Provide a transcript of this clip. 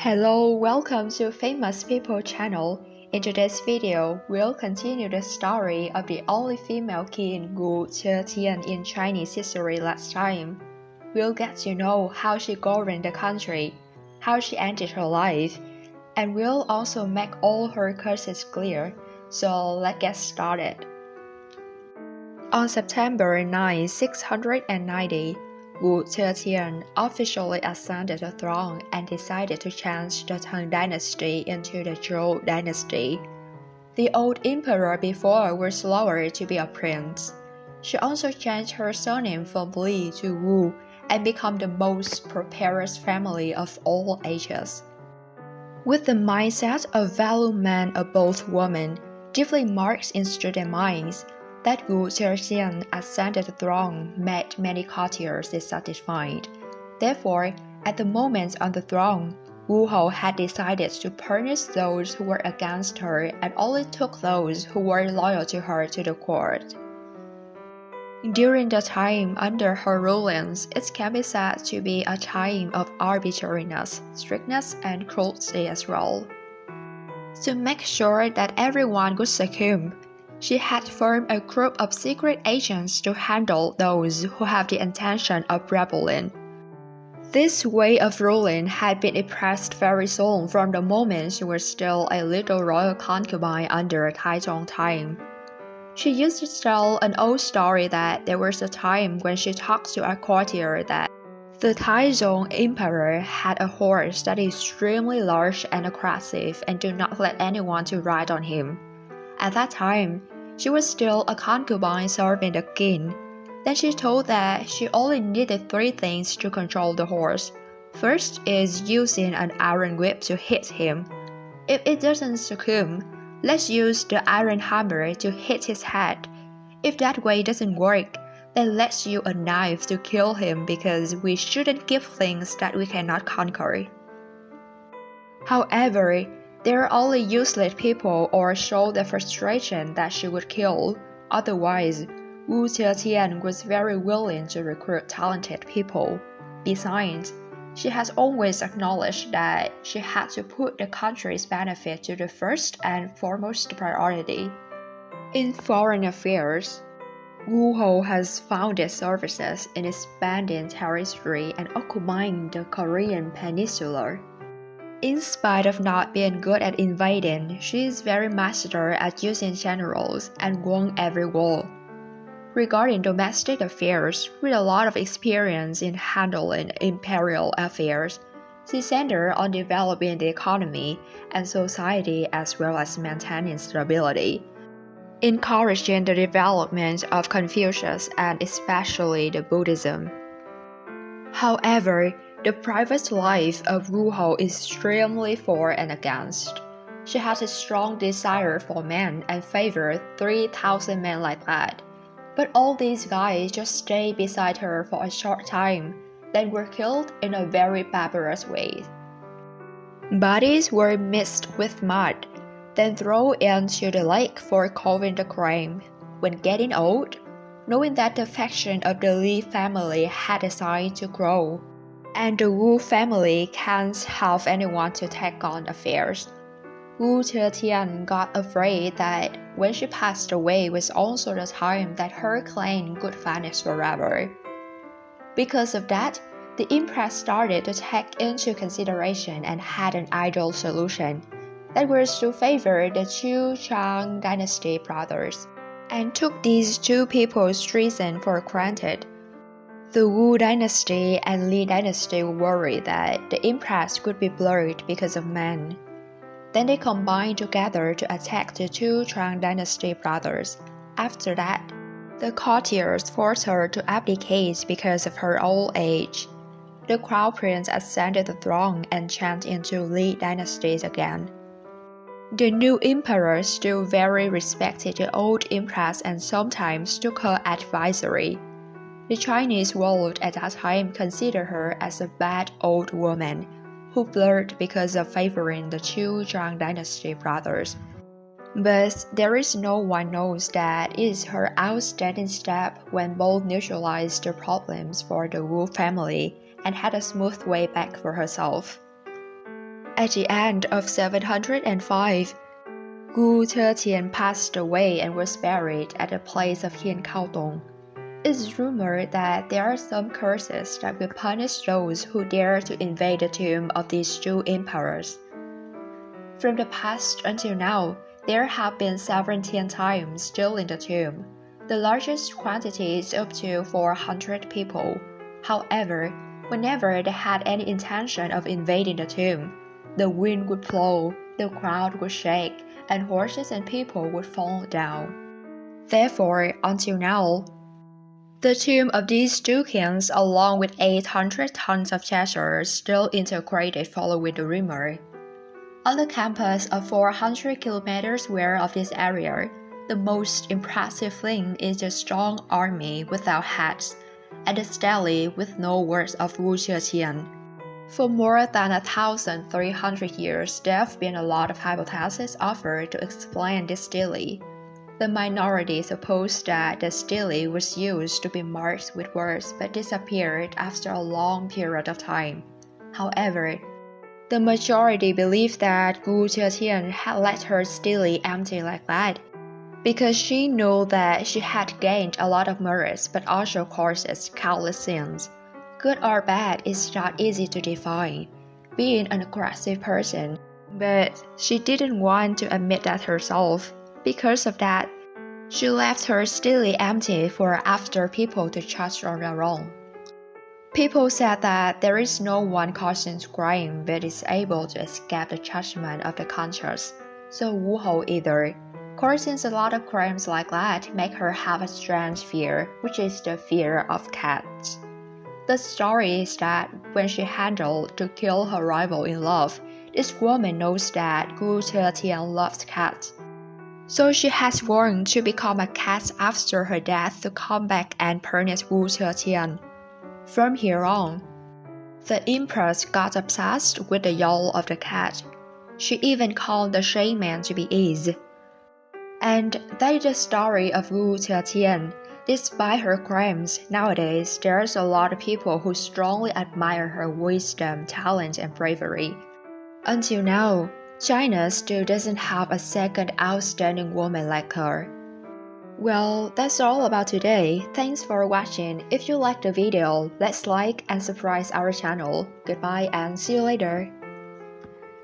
Hello, welcome to Famous People channel. In today's video, we'll continue the story of the only female king Wu Zetian in Chinese history last time. We'll get to know how she governed the country, how she ended her life, and we'll also make all her curses clear. So let's get started. On September 9, 690, Wu Zetian officially ascended the throne and decided to change the Tang dynasty into the Zhou dynasty. The old emperor before was slower to be a prince. She also changed her surname from Li to Wu and became the most prosperous family of all ages. With the mindset of value men above women deeply marked into their minds, that Wu Zetian ascended the throne made many courtiers dissatisfied. Therefore, at the moment on the throne, Wu Hou had decided to punish those who were against her and only took those who were loyal to her to the court. During the time under her rulings, it can be said to be a time of arbitrariness, strictness, and cruelty as well. To make sure that everyone would succumb, she had formed a group of secret agents to handle those who have the intention of rebelling. This way of ruling had been impressed very soon from the moment she was still a little royal concubine under Taizong time. She used to tell an old story that there was a time when she talked to a courtier that the Taizong emperor had a horse that is extremely large and aggressive and did not let anyone to ride on him. At that time, she was still a concubine serving the king. Then she told that she only needed 3 things to control the horse. First is using an iron whip to hit him. If it doesn't succumb, let's use the iron hammer to hit his head. If that way doesn't work, then let's use a knife to kill him because we shouldn't give things that we cannot conquer. However, they are only useless people or show the frustration that she would kill. Otherwise, Wu Zetian was very willing to recruit talented people. Besides, she has always acknowledged that she had to put the country's benefit to the first and foremost priority. In foreign affairs, Wu Hou has founded services in expanding territory and occupying the Korean peninsula. In spite of not being good at invading, she is very master at using generals and won every war. Regarding domestic affairs, with a lot of experience in handling imperial affairs, she centered on developing the economy and society as well as maintaining stability, encouraging the development of Confucius and especially the Buddhism. However, the private life of Wu Hou is extremely for and against. She has a strong desire for men and favored 3,000 men like that. But all these guys just stayed beside her for a short time, then were killed in a very barbarous way. Bodies were mixed with mud, then thrown into the lake for covering the crime. When getting old, knowing that the faction of the Li family had decided to grow, and the Wu family can't have anyone to take on affairs, Wu Zetian got afraid that when she passed away was also the time that her clan would vanish forever. Because of that, the empress started to take into consideration and had an ideal solution, that was to favor the Chu Chang dynasty brothers, and took these two people's treason for granted. The Wu dynasty and Li dynasty worried that the empress could be blurred because of men. Then they combined together to attack the Chu Chang dynasty brothers. After that, the courtiers forced her to abdicate because of her old age. The crown prince ascended the throne and changed into Li dynasties again. The new emperor still very respected the old empress and sometimes took her advisory. The Chinese world at that time considered her as a bad old woman who blurred because of favoring the Chu Chang dynasty brothers. But there is no one knows that it is her outstanding step when both neutralized the problems for the Wu family and had a smooth way back for herself. At the end of 705, Wu Zetian passed away and was buried at the place of Hian Kaodong. It is rumored that there are some curses that will punish those who dare to invade the tomb of these Zhou emperors. From the past until now, there have been 17 times still in the tomb. The largest quantity is up to 400 people. However, whenever they had any intention of invading the tomb, the wind would blow, the ground would shake, and horses and people would fall down. Therefore, until now, the tomb of these two kings, along with 800 tons of treasure, is still integrated following the rumor. On the campus of 400 kilometers square of this area, the most impressive thing is the strong army without heads, and the stele with no words of Wu Zetian. For more than 1,300 years, there have been a lot of hypotheses offered to explain this stele. The minority supposed that the stele was used to be marked with words but disappeared after a long period of time. However, the majority believed that Wu Zetian had let her stele empty like that, because she knew that she had gained a lot of merits but also causes countless sins. Good or bad is not easy to define, being an aggressive person, but she didn't want to admit that herself. Because of that, she left her stele empty for after people to judge on their own. People said that there is no one causing crime but is able to escape the judgment of the conscience, so Wu Hou either. Causing a lot of crimes like that make her have a strange fear, which is the fear of cats. The story is that when she handled to kill her rival in love, this woman knows that Wu Zetian loves cats. So she has sworn to become a cat after her death to come back and punish Wu Zetian. From here on, the empress got obsessed with the yawl of the cat. She even called the shaman to be Is. And that is the story of Wu Zetian. Despite her crimes, nowadays there's a lot of people who strongly admire her wisdom, talent, and bravery. Until now, China still doesn't have a second outstanding woman like her. Well, that's all about today. Thanks for watching. If you liked the video, let's like and subscribe our channel. Goodbye and see you later.